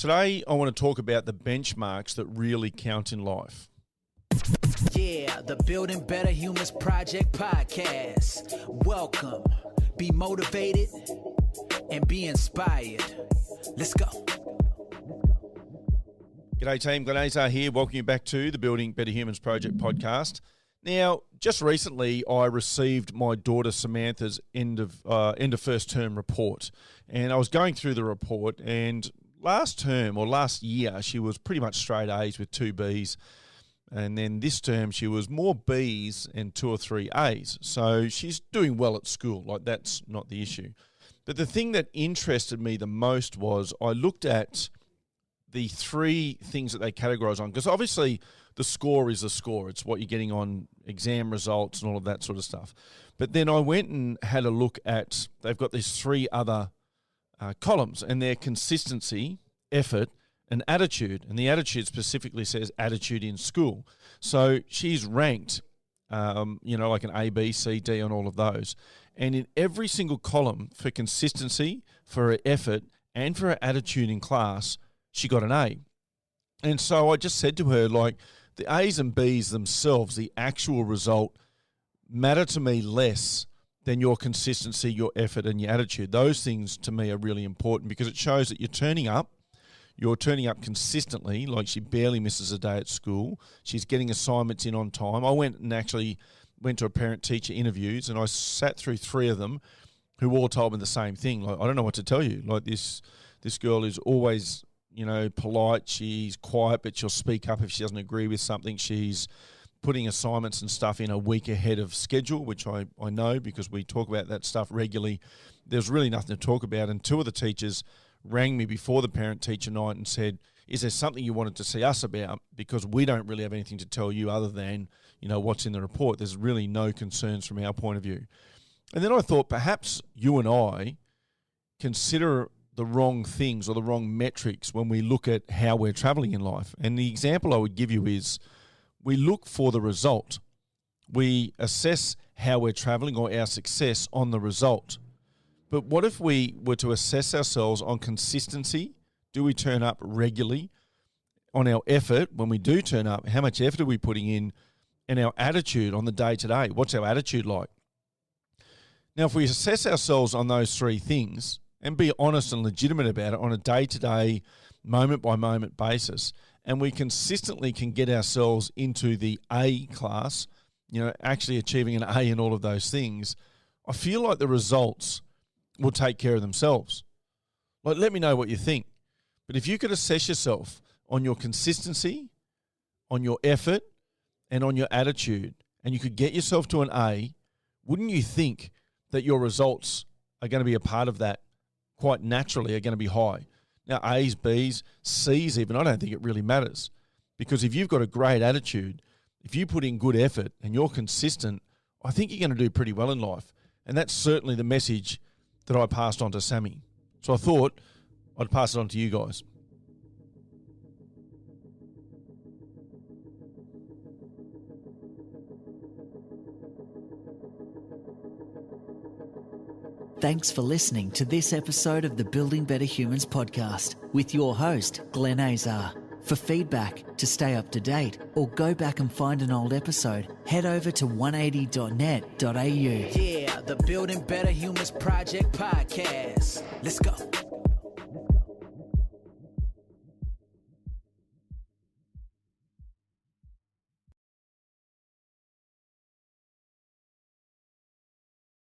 Today, I want to talk about the benchmarks that really count in life. Yeah, the Building Better Humans Project podcast. Welcome. Be motivated and be inspired. Let's go. G'day team, Glenn Azar here. Welcome you back to the Building Better Humans Project podcast. Now, just recently, I received my daughter Samantha's end of first term report, and I was going through the report. And last year, she was pretty much straight A's with 2 B's, and then this term she was more B's and 2 or 3 A's. So she's doing well at school. Like, that's not the issue. But the thing that interested me the most was I looked at the 3 things that they categorize on, because obviously the score is a score. It's what you're getting on exam results and all of that sort of stuff. But then I went and had a look at, they've got these 3 other columns, and they're consistency, effort, and attitude. And the attitude specifically says attitude in school. So she's ranked, like an A, B, C, D on all of those. And in every single column for consistency, for her effort, and for her attitude in class, she got an A. And so I just said to her, like, the A's and B's themselves, the actual result, matter to me less than your consistency, your effort, and your attitude. Those things to me are really important because it shows that you're turning up consistently. Like, she barely misses a day at school. She's getting assignments in on time. I went to a parent-teacher interviews, and I sat through 3 of them who all told me the same thing. Like, I don't know what to tell you. Like, this girl is always, polite. She's quiet, but she'll speak up if she doesn't agree with something. She's putting assignments and stuff in a week ahead of schedule, which I know because we talk about that stuff regularly. There's really nothing to talk about. And 2 of the teachers rang me before the parent-teacher night and said, is there something you wanted to see us about? Because we don't really have anything to tell you other than, what's in the report. There's really no concerns from our point of view. And then I thought perhaps you and I consider the wrong things or the wrong metrics when we look at how we're traveling in life. And the example I would give you is we look for the result. We assess how we're traveling or our success on the result. But what if we were to assess ourselves on consistency? Do we turn up regularly? On our effort, when we do turn up, how much effort are we putting in? And our attitude on the day-to-day, what's our attitude like? Now, if we assess ourselves on those 3 things and be honest and legitimate about it on a day-to-day, moment-by-moment basis, and we consistently can get ourselves into the A class, actually achieving an A in all of those things, I feel like the results will take care of themselves. Like, let me know what you think. But if you could assess yourself on your consistency, on your effort, and on your attitude, and you could get yourself to an A, wouldn't you think that your results are going to be a part of that quite naturally, are going to be high? Now, A's, B's, C's even, I don't think it really matters. Because if you've got a great attitude, if you put in good effort and you're consistent, I think you're going to do pretty well in life. And that's certainly the message that I passed on to Sammy. So I thought I'd pass it on to you guys. Thanks for listening to this episode of the Building Better Humans podcast with your host, Glenn Azar. For feedback, to stay up to date, or go back and find an old episode, head over to 180.net.au. Yeah, the Building Better Humans Project podcast. Let's go.